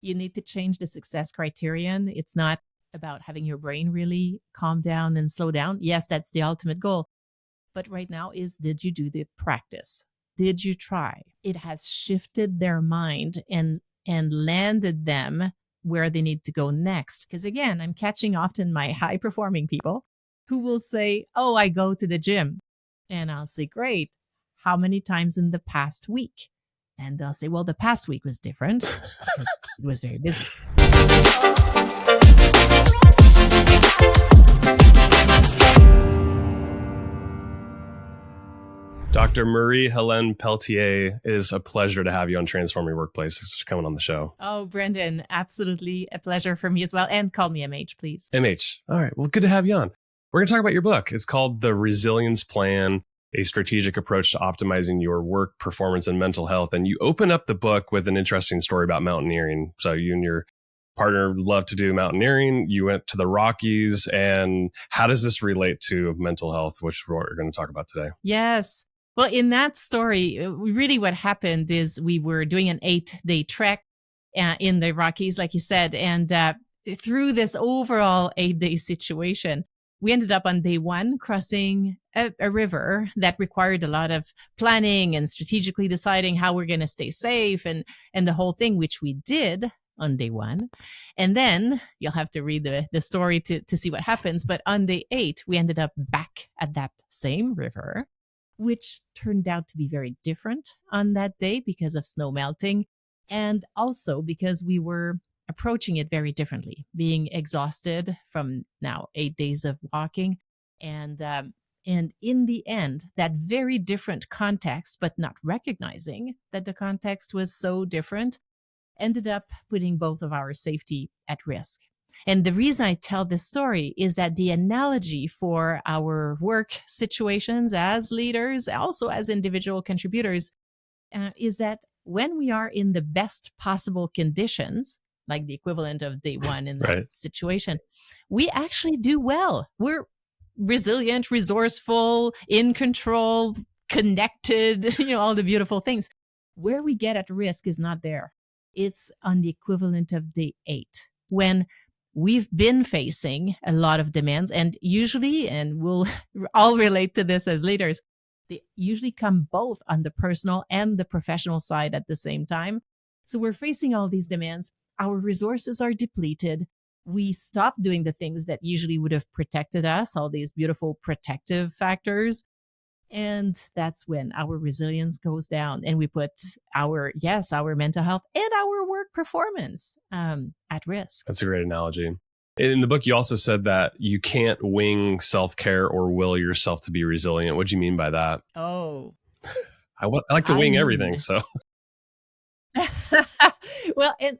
You need to change the success criterion. It's not about having your brain really calm down and slow down. Yes, that's the ultimate goal. But right now is, did you do the practice? Did you try? It has shifted their mind and landed them where they need to go next. Because again, I'm catching often my high performing people who will say, oh, I go to the gym. And I'll say, great. How many times in the past week? And they'll say, well, the past week was different because it was very busy. Dr. Marie-Hélène Pelletier, it is a pleasure to have you on Transform Your Workplace. Thanks for coming on the show. Oh, Brendan, absolutely a pleasure for me as well. And call me MH, please. MH. All right. Well, good to have you on. We're going to talk about your book. It's called The Resilience Plan, a strategic approach to optimizing your work performance and mental health. And you open up the book with an interesting story about mountaineering. So you and your partner love to do mountaineering. You went to the Rockies. And how does this relate to mental health, which we're going to talk about today? Yes. Well, in that story, really what happened is we were doing an 8-day trek in the Rockies, like you said. And through this overall 8-day situation, we ended up on day 1 crossing a river that required a lot of planning and strategically deciding how we're going to stay safe and the whole thing, which we did on day 1. And then you'll have to read the story to see what happens. But on day 8, we ended up back at that same river, which turned out to be very different on that day because of snow melting. And also because we were approaching it very differently, being exhausted from now 8 days of walking. And in the end, that very different context, but not recognizing that the context was so different, ended up putting both of our safety at risk. And the reason I tell this story is that the analogy for our work situations as leaders, also as individual contributors, is that when we are in the best possible conditions, like the equivalent of day 1 in that situation, we actually do well. We're resilient, resourceful, in control, connected, all the beautiful things. Where we get at risk is not there. It's on the equivalent of day 8, when we've been facing a lot of demands, and usually, and we'll all relate to this as leaders, they usually come both on the personal and the professional side at the same time. So we're facing all these demands. Our resources are depleted. We stop doing the things that usually would have protected us, all these beautiful protective factors. And that's when our resilience goes down and we put our mental health and our work performance at risk. That's a great analogy. In the book, you also said that you can't wing self-care or will yourself to be resilient. What do you mean by that? Oh, I like to wing everything. So, well, and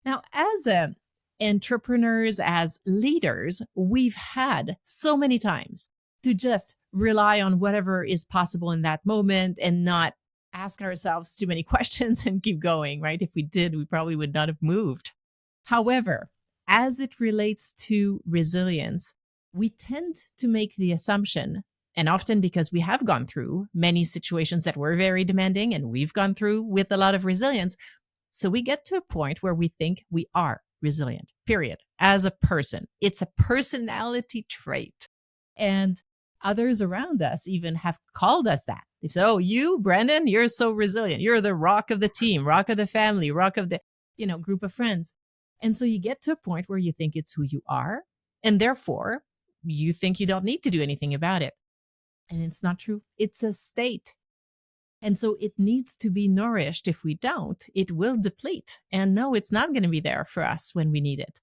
now as entrepreneurs, as leaders, we've had so many times to just rely on whatever is possible in that moment and not ask ourselves too many questions and keep going, right? If we did, we probably would not have moved. However, as it relates to resilience, we tend to make the assumption, and often because we have gone through many situations that were very demanding and we've gone through with a lot of resilience. So we get to a point where we think we are resilient, period, as a person. It's a personality trait. And others around us even have called us that. They've said, oh, you, Brendan, you're so resilient. You're the rock of the team, rock of the family, rock of the, group of friends. And so you get to a point where you think it's who you are. And therefore, you think you don't need to do anything about it. And it's not true. It's a state. And so it needs to be nourished. If we don't, it will deplete. And no, it's not going to be there for us when we need it.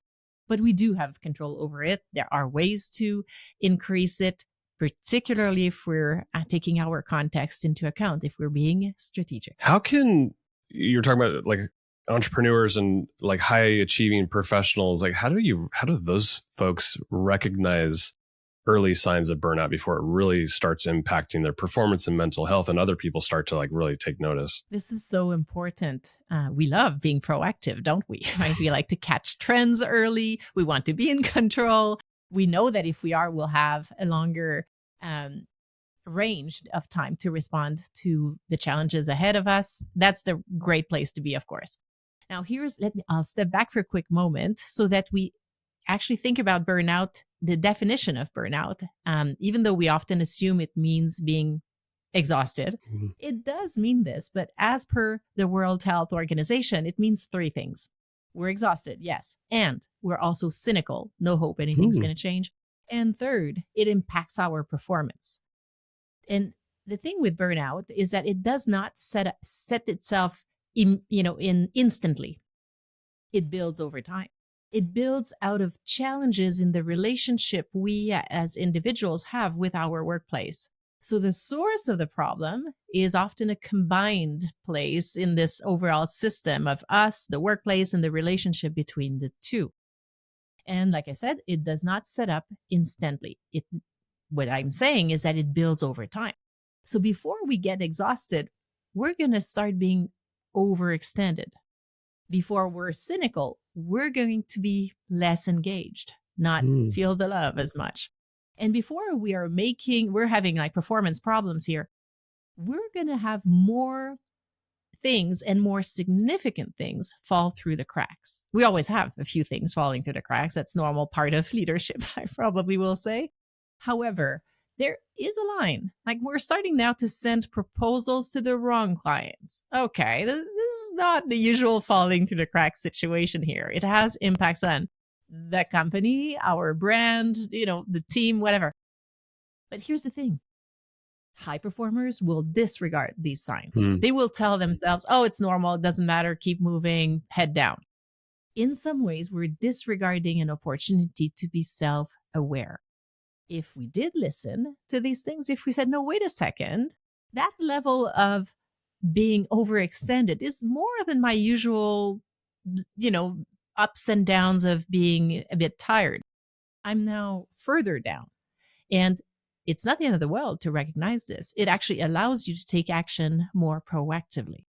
But we do have control over it. There are ways to increase it, particularly if we're taking our context into account, if we're being strategic. How can, you're talking about like entrepreneurs and like high achieving professionals, like how do those folks recognize early signs of burnout before it really starts impacting their performance and mental health and other people start to like really take notice? This is so important. We love being proactive, don't we? Right? We like to catch trends early. We want to be in control. We know that if we are, we'll have a longer range of time to respond to the challenges ahead of us. That's the great place to be, of course. Now, I'll step back for a quick moment so that we actually think about burnout, the definition of burnout. Even though we often assume it means being exhausted, Mhm. it does mean this. But as per the World Health Organization, it means three things. We're exhausted, yes. And we're also cynical, no hope anything's Hmm. going to change. And third, it impacts our performance. And the thing with burnout is that it does not set itself in instantly. It builds over time. It builds out of challenges in the relationship we as individuals have with our workplace. So the source of the problem is often a combined place in this overall system of us, the workplace, and the relationship between the two. And like I said, it does not set up instantly. What I'm saying is that it builds over time. So before we get exhausted, we're going to start being overextended. Before we're cynical, we're going to be less engaged, not Mm. feel the love as much. And before we're having like performance problems here, we're going to have more things and more significant things fall through the cracks. We always have a few things falling through the cracks. That's normal part of leadership, I probably will say. However, there is a line. Like we're starting now to send proposals to the wrong clients. Okay, this is not the usual falling through the cracks situation here. It has impacts on the company, our brand, the team, whatever. But here's the thing. High performers will disregard these signs. Hmm. They will tell themselves, oh, it's normal. It doesn't matter. Keep moving, head down. In some ways, we're disregarding an opportunity to be self-aware. If we did listen to these things, if we said, no, wait a second, that level of being overextended is more than my usual, ups and downs of being a bit tired. I'm now further down. And it's not the end of the world to recognize this. It actually allows you to take action more proactively.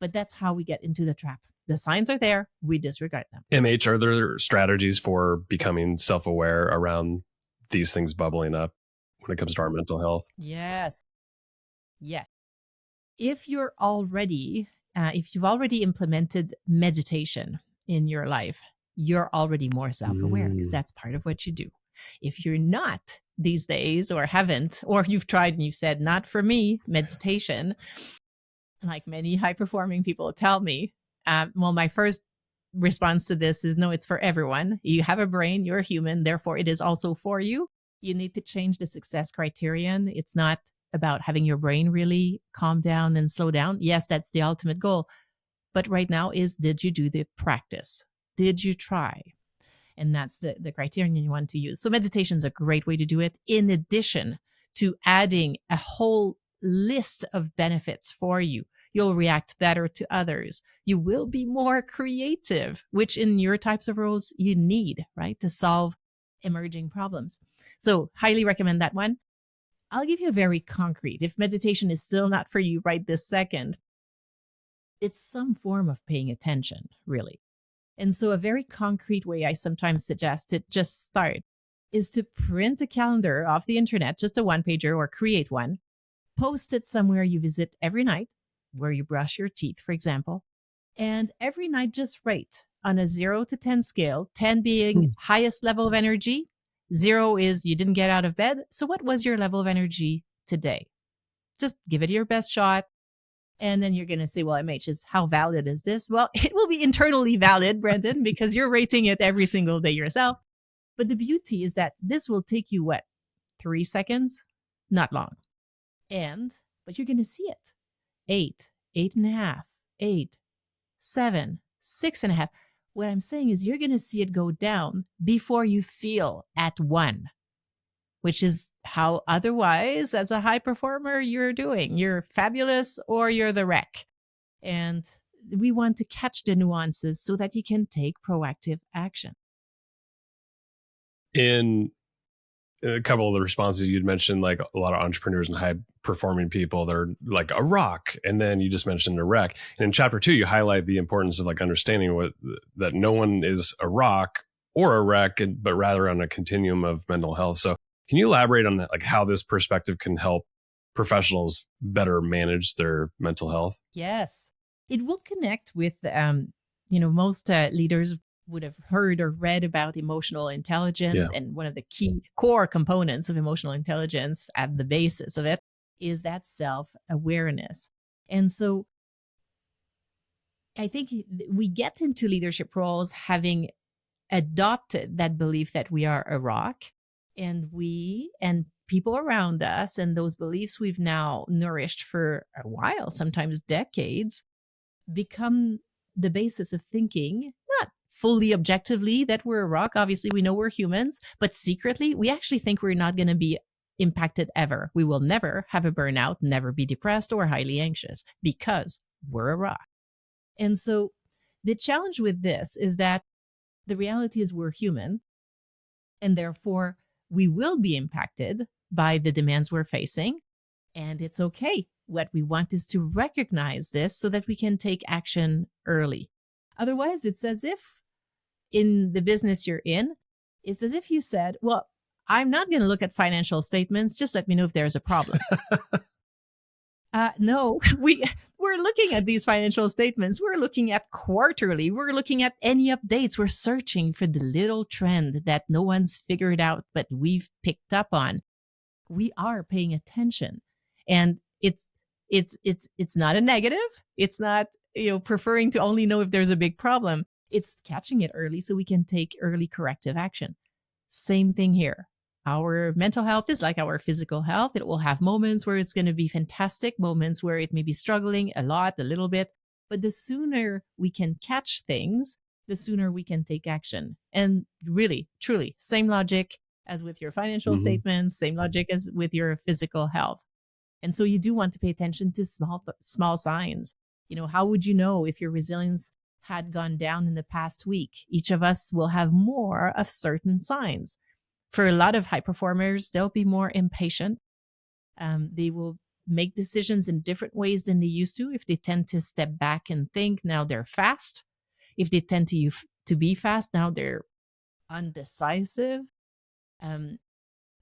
But that's how we get into the trap. The signs are there, we disregard them. MH, are there strategies for becoming self-aware around these things bubbling up when it comes to our mental health? Yes. Yes. If you've already implemented meditation in your life, you're already more self-aware because that's part of what you do. If you're not these days or haven't, or you've tried and you've said, not for me, meditation, like many high-performing people tell me, my first response to this is, no, it's for everyone. You have a brain, you're a human, therefore it is also for you. You need to change the success criterion. It's not about having your brain really calm down and slow down. Yes, that's the ultimate goal. But right now did you do the practice? Did you try? And that's the criterion you want to use. So meditation is a great way to do it, in addition to adding a whole list of benefits for you. You'll react better to others. You will be more creative, which in your types of roles you need, right, to solve emerging problems. So highly recommend that one. I'll give you a very concrete, if meditation is still not for you right this second, it's some form of paying attention, really. And so a very concrete way I sometimes suggest to just start is to print a calendar off the internet, just a one-pager, or create one, post it somewhere you visit every night, where you brush your teeth, for example, and every night just rate on a 0 to 10 scale, 10 being highest level of energy, 0 is you didn't get out of bed. So what was your level of energy today? Just give it your best shot. And then you're going to say, well, MH, how valid is this? Well, it will be internally valid, Brendan, because you're rating it every single day yourself. But the beauty is that this will take you, 3 seconds? Not long. But you're going to see it. 8, 8.5, 8, 7, 6.5. What I'm saying is you're going to see it go down before you feel at 1, which is how otherwise, as a high performer, you're doing. You're fabulous or you're the wreck. And we want to catch the nuances so that you can take proactive action. In a couple of the responses you'd mentioned, like a lot of entrepreneurs and high performing people, they're like a rock. And then you just mentioned a wreck. And in chapter 2, you highlight the importance of like understanding that no one is a rock or a wreck, but rather on a continuum of mental health. So can you elaborate on like how this perspective can help professionals better manage their mental health? Yes. It will connect with most leaders would have heard or read about emotional intelligence. Yeah. And one of the key core components of emotional intelligence at the basis of it is that self-awareness. And so I think we get into leadership roles having adopted that belief that we are a rock, and we and people around us and those beliefs we've now nourished for a while, sometimes decades, become the basis of thinking, not fully objectively that we're a rock. Obviously, we know we're humans, but secretly, we actually think we're not going to be impacted ever. We will never have a burnout, never be depressed or highly anxious because we're a rock. And so the challenge with this is that the reality is we're human, and therefore we will be impacted by the demands we're facing. And it's okay. What we want is to recognize this so that we can take action early. Otherwise, it's as if in the business you're in, it's as if you said, well, I'm not going to look at financial statements. Just let me know if there's a problem. No, we're looking at these financial statements. We're looking at quarterly. We're looking at any updates. We're searching for the little trend that no one's figured out, but we've picked up on. We are paying attention, and it's not a negative. It's not preferring to only know if there's a big problem. It's catching it early so we can take early corrective action. Same thing here. Our mental health is like our physical health. It will have moments where it's going to be fantastic, moments where it may be struggling a lot, a little bit. But the sooner we can catch things, the sooner we can take action. And really, truly, same logic as with your financial statements, same logic as with your physical health. And so you do want to pay attention to small signs. How would you know if your resilience had gone down in the past week? Each of us will have more of certain signs. For a lot of high performers, they'll be more impatient. They will make decisions in different ways than they used to. If they tend to step back and think, now they're fast. If they tend to be fast, now they're undecisive.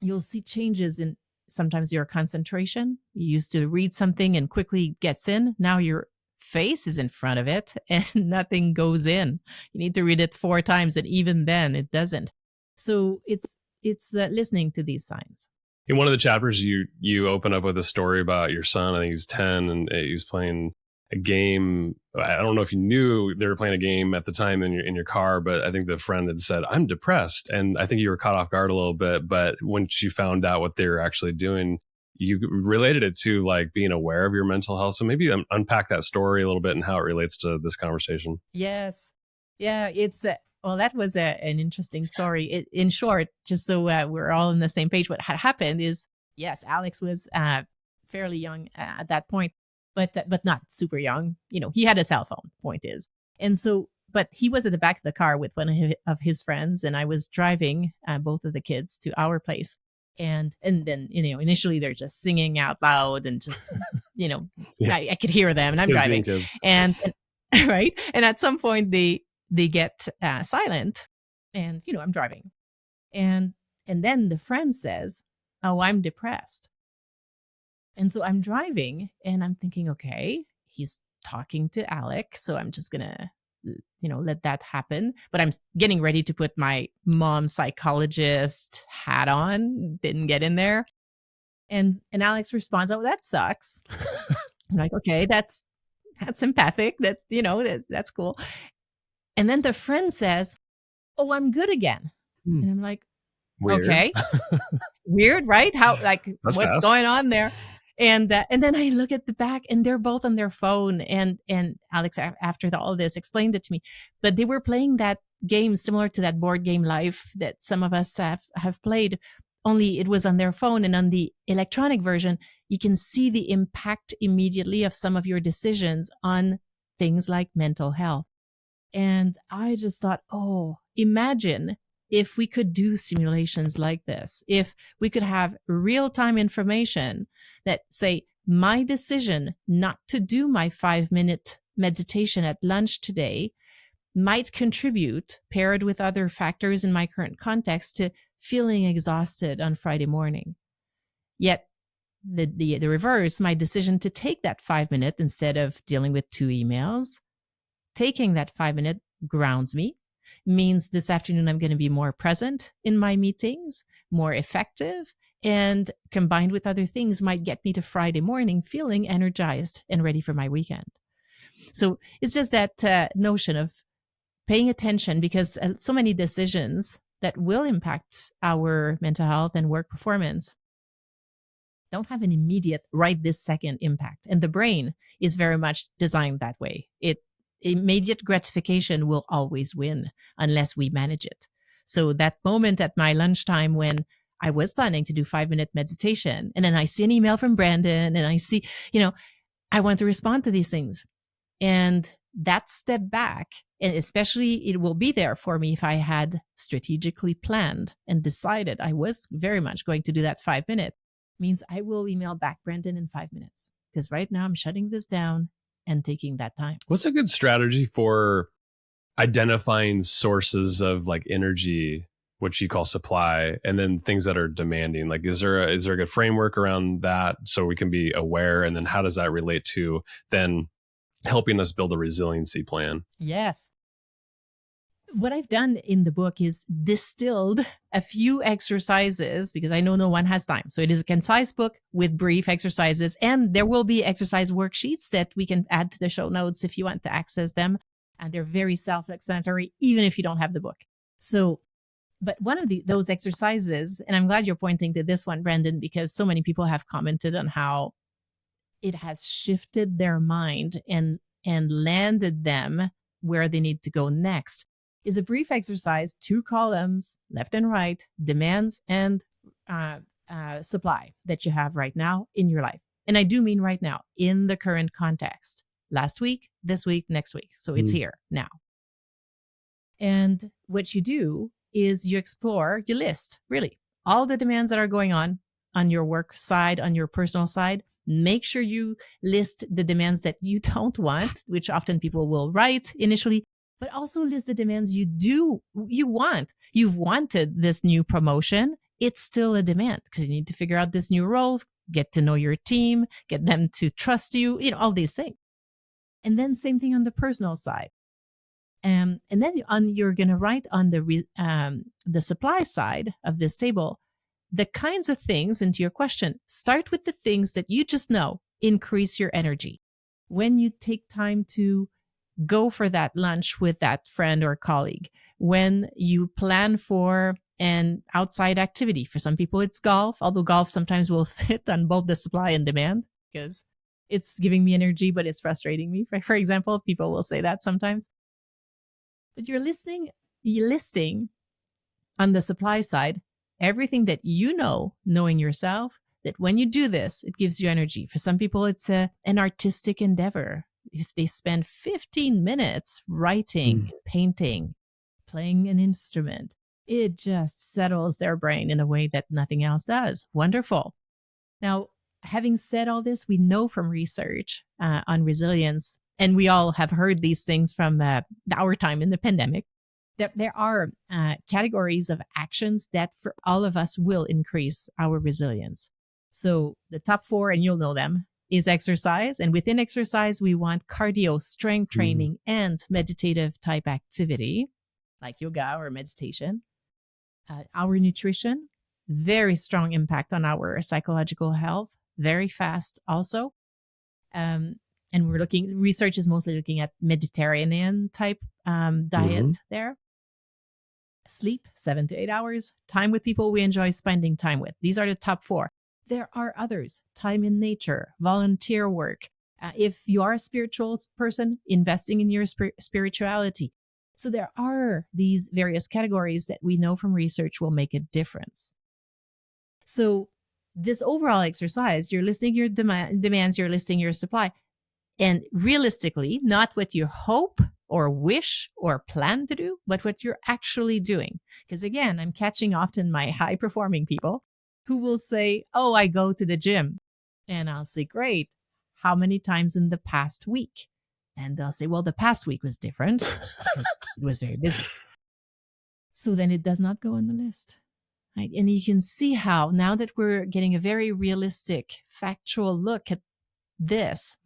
You'll see changes in sometimes your concentration. You used to read something and quickly gets in. Now your face is in front of it and nothing goes in. You need to read it 4 times, and even then it doesn't. So it's listening to these signs. In one of the chapters, you open up with a story about your son. I think he's 10, and he was playing a game. I don't know if you knew they were playing a game at the time in your car, but I think the friend had said, "I'm depressed," and I think you were caught off guard a little bit. But once you found out what they were actually doing, you related it to like being aware of your mental health. So maybe unpack that story a little bit and how it relates to this conversation. Yes, yeah, well, that was an interesting story. In short, just so we're all on the same page, what had happened is, yes, Alex was fairly young at that point, but not super young. He had a cell phone, point is. And so, but he was at the back of the car with one of his friends, and I was driving both of the kids to our place. And then, initially they're just singing out loud and just, yeah. I could hear them, and I'm driving. And right. And at some point they get silent, and I'm driving, and then the friend says, "Oh, I'm depressed." And so I'm driving and I'm thinking, okay, he's talking to Alex, so I'm just gonna let that happen. But I'm getting ready to put my mom psychologist hat on, didn't get in there, and Alex responds, "Oh, that sucks." I'm like, okay, that's empathic, that's that's cool. And then the friend says, "Oh, I'm good again." And I'm like, Weird. Okay, weird, right? How, like, what's fast. going on there? And then I look at the back, and they're both on their phone. And Alex, after all this, explained it to me. But they were playing that game similar to that board game Life that some of us have played, only it was on their phone. And on the electronic version, you can see the impact immediately of some of your decisions on things like mental health. And I just thought, oh, imagine if we could do simulations like this, if we could have real-time information that say, my decision not to do my 5-minute meditation at lunch today might contribute, paired with other factors in my current context, to feeling exhausted on Friday morning. Yet the reverse, my decision to take that 5 minutes instead of dealing with 2 emails, taking that 5 minute grounds me, means this afternoon I'm going to be more present in my meetings, more effective, and combined with other things might get me to Friday morning feeling energized and ready for my weekend. So it's just that notion of paying attention, because so many decisions that will impact our mental health and work performance don't have an immediate right this second impact. And the brain is very much designed that way. Immediate gratification will always win unless we manage it. So that moment at my lunchtime when I was planning to do 5-minute meditation, and then I see an email from Brandon and I see, I want to respond to these things. And that step back, and especially it will be there for me if I had strategically planned and decided I was very much going to do that 5-minute, means I will email back Brandon in 5 minutes. Because right now I'm shutting this down and taking that time. What's a good strategy for identifying sources of like energy, which you call supply, and then things that are demanding? Like, is there a good framework around that so we can be aware? And then how does that relate to then helping us build a resiliency plan? Yes. What I've done in the book is distilled a few exercises, because I know no one has time. So it is a concise book with brief exercises, and there will be exercise worksheets that we can add to the show notes if you want to access them. And they're very self-explanatory, even if you don't have the book. So, but one of those exercises, and I'm glad you're pointing to this one, Brandon, because so many people have commented on how it has shifted their mind and landed them where they need to go next, is a brief exercise, 2 columns, left and right, demands and supply that you have right now in your life. And I do mean right now, in the current context. Last week, this week, next week. So it's here now. And what you do is you list really all the demands that are going on your work side, on your personal side. Make sure you list the demands that you don't want, which often people will write initially, but also list the demands you want. You've wanted this new promotion. It's still a demand because you need to figure out this new role, get to know your team, get them to trust you, all these things. And then same thing on the personal side. And then you're going to write on the supply side of this table, the kinds of things, and to your question, start with the things that you just know increase your energy. When you take time to go for that lunch with that friend or colleague, when you plan for an outside activity. For some people, it's golf, although golf sometimes will fit on both the supply and demand because it's giving me energy, but it's frustrating me. For example, people will say that sometimes. But you're listing on the supply side everything that knowing yourself, that when you do this, it gives you energy. For some people, it's an artistic endeavor. If they spend 15 minutes writing, painting, playing an instrument, it just settles their brain in a way that nothing else does. Wonderful. Now, having said all this, we know from research on resilience, and we all have heard these things from our time in the pandemic, that there are categories of actions that for all of us will increase our resilience. So the top 4, and you'll know them, is exercise. And within exercise, we want cardio, strength training, and meditative type activity like yoga or meditation. Our nutrition, very strong impact on our psychological health, very fast also. And research is mostly looking at Mediterranean type diet there. Sleep, 7 to 8 hours. Time with people we enjoy spending time with. These are the top 4. There are others. Time in nature, volunteer work. If you are a spiritual person, investing in your spirituality. So there are these various categories that we know from research will make a difference. So this overall exercise, you're listing your demands, you're listing your supply. And realistically, not what you hope or wish or plan to do, but what you're actually doing. Because again, I'm catching often my high-performing people who will say, oh, I go to the gym. And I'll say, great. How many times in the past week? And they'll say, well, the past week was different because it was very busy. So then it does not go on the list. Right? And you can see how now that we're getting a very realistic, factual look at this,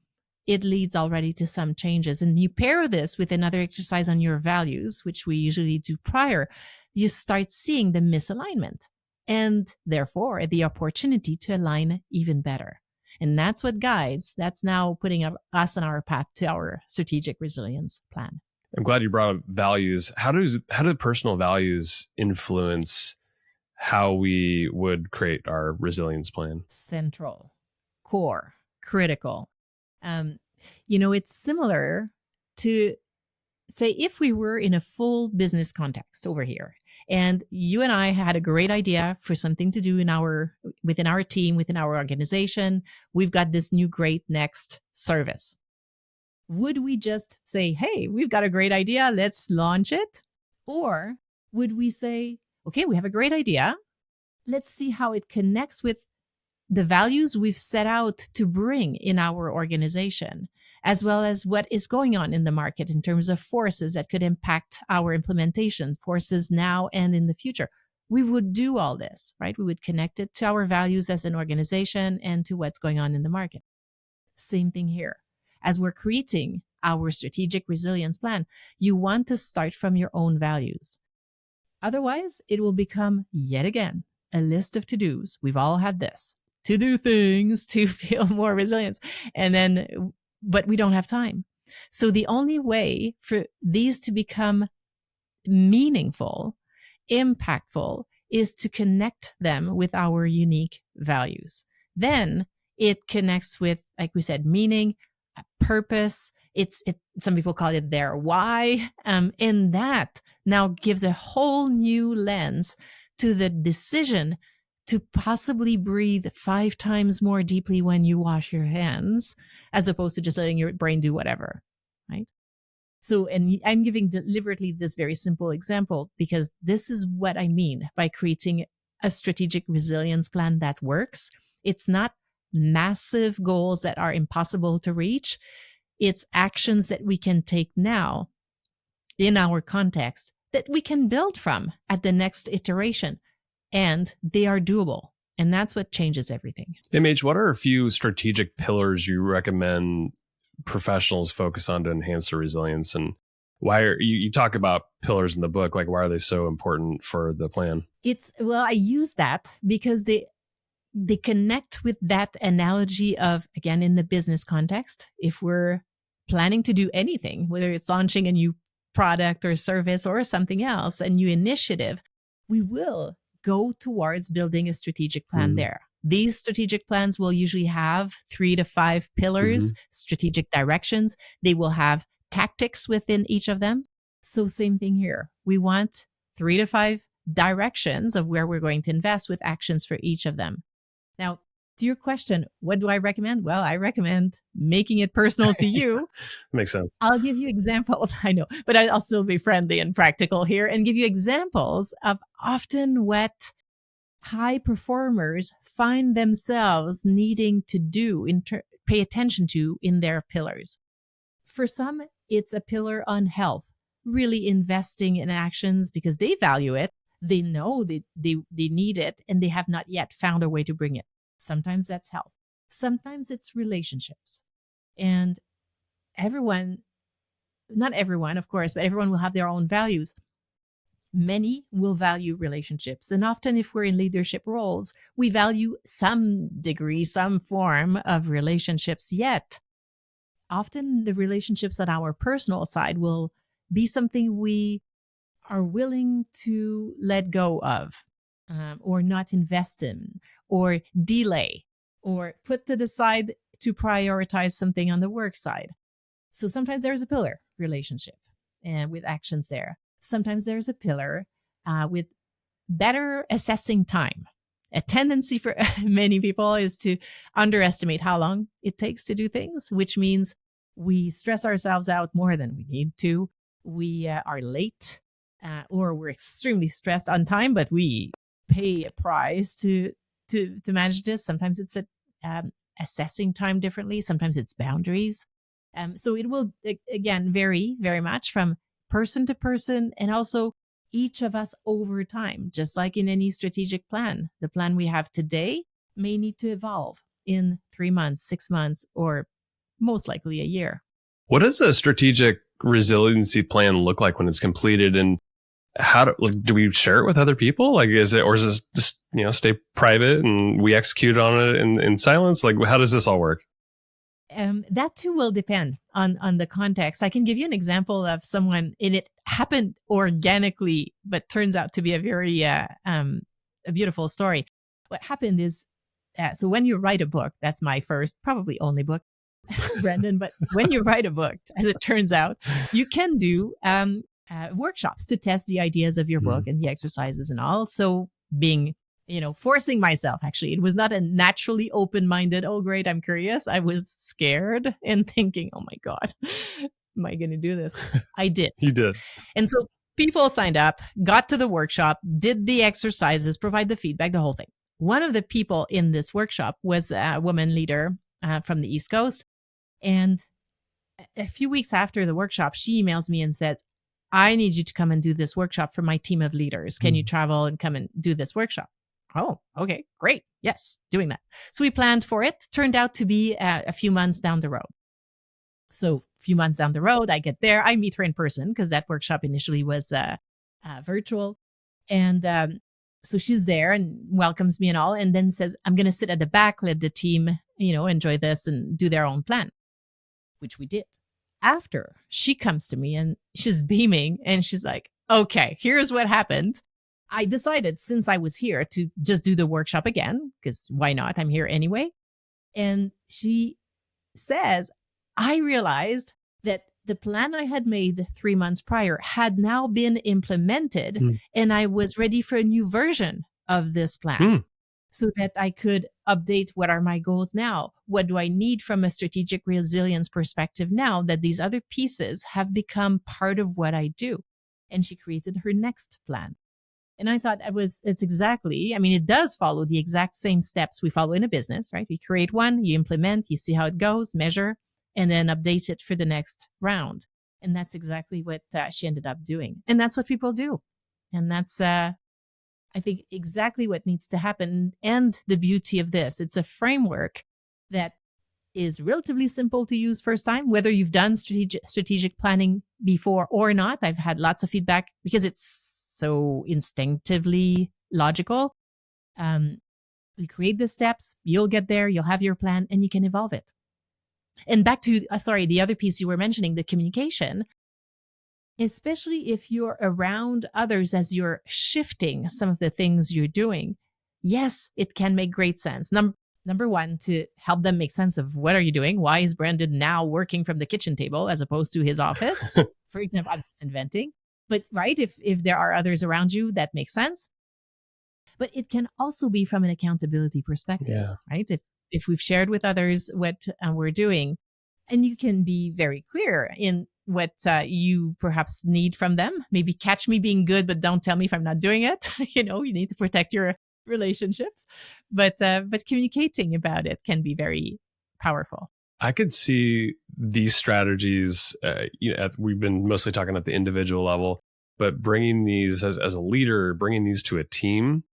it leads already to some changes. And you pair this with another exercise on your values, which we usually do prior, you start seeing the misalignment and therefore the opportunity to align even better. And that's what guides, that's now putting us on our path to our strategic resilience plan. I'm glad you brought up values. How do personal values influence how we would create our resilience plan? Central, core, critical. It's similar to, say, if we were in a full business context over here, and you and I had a great idea for something to do within our team, within our organization. We've got this new great next service. Would we just say, hey, we've got a great idea, let's launch it? Or would we say, okay, we have a great idea, let's see how it connects with the values we've set out to bring in our organization, as well as what is going on in the market in terms of forces that could impact our implementation, forces now and in the future. We would do all this, right? We would connect it to our values as an organization and to what's going on in the market. Same thing here. As we're creating our strategic resilience plan, you want to start from your own values. Otherwise, it will become, yet again, a list of to-dos. We've all had this. To do things to feel more resilient. But we don't have time. So the only way for these to become meaningful, impactful, is to connect them with our unique values. Then it connects with, like we said, meaning, purpose. Some people call it their why. And that now gives a whole new lens to the decision to possibly breathe 5 times more deeply when you wash your hands, as opposed to just letting your brain do whatever, right? So, and I'm giving deliberately this very simple example because this is what I mean by creating a strategic resilience plan that works. It's not massive goals that are impossible to reach. It's actions that we can take now in our context that we can build from at the next iteration. And they are doable. And that's what changes everything. MH, what are a few strategic pillars you recommend professionals focus on to enhance their resilience? And why are you talk about pillars in the book, like why are they so important for the plan? I use that because they connect with that analogy of, again, in the business context, if we're planning to do anything, whether it's launching a new product or service or something else, a new initiative, we will go towards building a strategic plan there. These strategic plans will usually have 3 to 5 pillars, strategic directions. They will have tactics within each of them. So same thing here. We want 3 to 5 directions of where we're going to invest with actions for each of them. Now, to your question, what do I recommend? Well, I recommend making it personal to you. Makes sense. I'll give you examples. I know, but I'll still be friendly and practical here and give you examples of often what high performers find themselves needing to do, pay attention to in their pillars. For some, it's a pillar on health, really investing in actions because they value it. They know they need it and they have not yet found a way to bring it. Sometimes that's health. Sometimes it's relationships. And not everyone, of course, but everyone will have their own values. Many will value relationships. And often if we're in leadership roles, we value some degree, some form of relationships, yet often the relationships on our personal side will be something we are willing to let go of, or not invest in, or delay, or put to the side to prioritize something on the work side. So sometimes there's a pillar relationship and with actions there. Sometimes there's a pillar with better assessing time. A tendency for many people is to underestimate how long it takes to do things, which means we stress ourselves out more than we need to. We are late or we're extremely stressed on time, but we pay a price to manage this. Sometimes it's assessing time differently. Sometimes it's boundaries. So it will, again, vary very much from person to person and also each of us over time. Just like in any strategic plan, the plan we have today may need to evolve in 3 months, 6 months, or most likely a year. What does a strategic resiliency plan look like when it's completed, and how do we share it with other people? Like, is it, or is this just, stay private and we execute on it in silence? Like, how does this all work? That too will depend on the context. I can give you an example of someone, and it happened organically, but turns out to be a very a beautiful story. What happened is, so when you write a book, that's my first, probably only book, Brendan. But when you write a book, as it turns out, you can do workshops to test the ideas of your book and the exercises and all. So being, forcing myself, actually, it was not a naturally open-minded, oh, great, I'm curious. I was scared and thinking, oh my God, am I going to do this? I did. You did. And so people signed up, got to the workshop, did the exercises, provide the feedback, the whole thing. One of the people in this workshop was a woman leader from the East Coast. And a few weeks after the workshop, she emails me and says, I need you to come and do this workshop for my team of leaders. Can you travel and come and do this workshop? Oh, okay, great. Yes, doing that. So we planned for it. Turned out to be a few months down the road. So a few months down the road, I get there. I meet her in person because that workshop initially was virtual. And so she's there and welcomes me and all, and then says, I'm going to sit at the back, let the team, enjoy this and do their own plan, which we did. After, she comes to me and she's beaming and she's like, okay, here's what happened. I decided, since I was here, to just do the workshop again, because why not? I'm here anyway. And she says, I realized that the plan I had made 3 months prior had now been implemented, and I was ready for a new version of this plan so that I could update what are my goals now? What do I need from a strategic resilience perspective now that these other pieces have become part of what I do? And she created her next plan. And I thought it's exactly, it does follow the exact same steps we follow in a business, right? We create one, you implement, you see how it goes, measure, and then update it for the next round. And that's exactly what she ended up doing. And that's what people do. And that's, I think, exactly what needs to happen. And the beauty of this, it's a framework that is relatively simple to use first time, whether you've done strategic planning before or not. I've had lots of feedback because it's so instinctively logical. You create the steps, you'll get there, you'll have your plan, and you can evolve it. And back to, the other piece you were mentioning, the communication, especially if you're around others as you're shifting some of the things you're doing. Yes, it can make great sense. Number one, to help them make sense of what are you doing? Why is Brandon now working from the kitchen table as opposed to his office? For example, I'm just inventing. But right, if there are others around you, that makes sense. But it can also be from an accountability perspective, right? If we've shared with others what we're doing, and you can be very clear in what you perhaps need from them. Maybe catch me being good, but don't tell me if I'm not doing it. You need to protect your relationships. But communicating about it can be very powerful. I could see these strategies, we've been mostly talking at the individual level, but bringing these as a leader, bringing these to a team,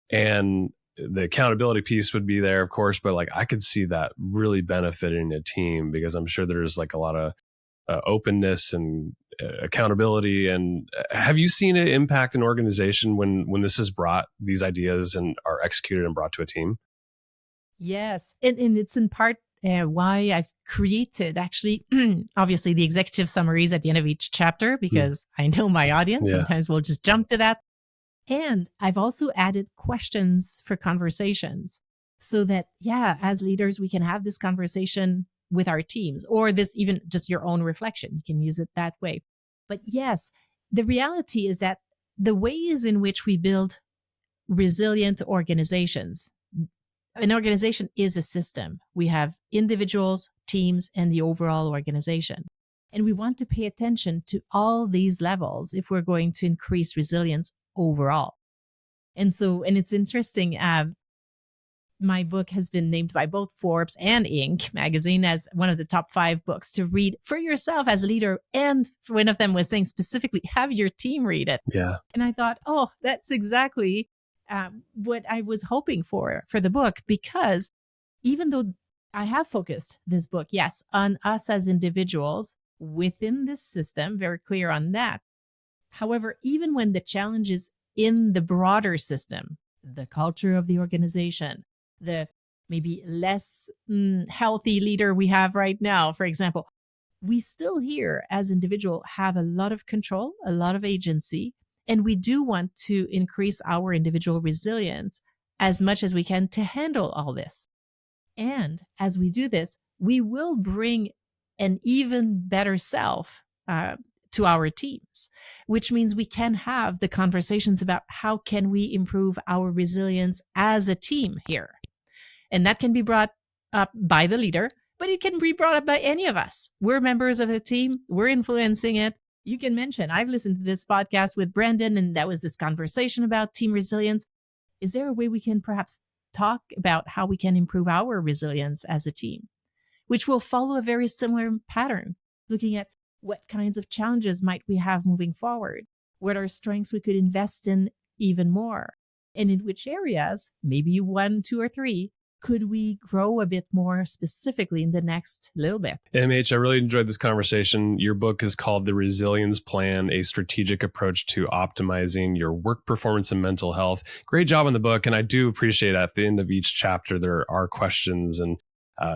and the accountability piece would be there, of course, but I could see that really benefiting a team, because I'm sure there's a lot of openness and accountability. And have you seen it impact an organization when this has brought these ideas and are executed and brought to a team? Yes. And it's in part why I've created, actually, obviously, the executive summaries at the end of each chapter, because I know my audience. Sometimes we'll just jump to that. And I've also added questions for conversations so that, as leaders, we can have this conversation with our teams, or this even just your own reflection. You can use it that way. But yes, the reality is that the ways in which we build resilient organizations, an organization is a system. We have individuals, teams, and the overall organization. And we want to pay attention to all these levels if we're going to increase resilience overall. And it's interesting. My book has been named by both Forbes and Inc. magazine as one of the top 5 books to read for yourself as a leader. And one of them was saying specifically, have your team read it. Yeah. And I thought, that's exactly what I was hoping for the book, because even though I have focused this book, yes, on us as individuals within this system, very clear on that. However, even when the challenge is in the broader system, the culture of the organization, the maybe less healthy leader we have right now, for example, we still here as individual have a lot of control, a lot of agency, and we do want to increase our individual resilience as much as we can to handle all this. And as we do this, we will bring an even better self to our teams, which means we can have the conversations about how can we improve our resilience as a team here. And that can be brought up by the leader, but it can be brought up by any of us. We're members of the team. We're influencing it. You can mention, I've listened to this podcast with Brandon, and that was this conversation about team resilience. Is there a way we can perhaps talk about how we can improve our resilience as a team, which will follow a very similar pattern, looking at what kinds of challenges might we have moving forward, what are strengths we could invest in even more, and in which areas, maybe 1, 2, or 3, could we grow a bit more specifically in the next little bit? MH, I really enjoyed this conversation. Your book is called The Resilience Plan, a strategic approach to optimizing your work performance and mental health. Great job on the book. And I do appreciate at the end of each chapter, there are questions and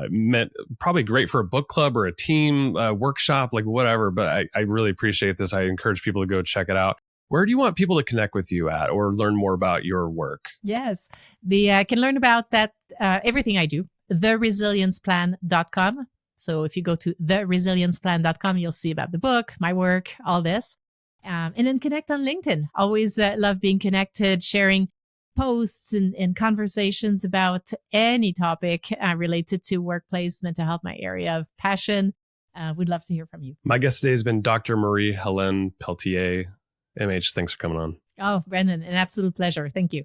meant probably great for a book club or a team workshop, like whatever. But I really appreciate this. I encourage people to go check it out. Where do you want people to connect with you at or learn more about your work? Yes, they can learn about that, everything I do, theresilienceplan.com. So if you go to theresilienceplan.com, you'll see about the book, my work, all this. And then connect on LinkedIn. Always love being connected, sharing posts and conversations about any topic related to workplace, mental health, my area of passion. We'd love to hear from you. My guest today has been Dr. Marie-Hélène Pelletier. MH, thanks for coming on. Oh, Brendan, an absolute pleasure. Thank you.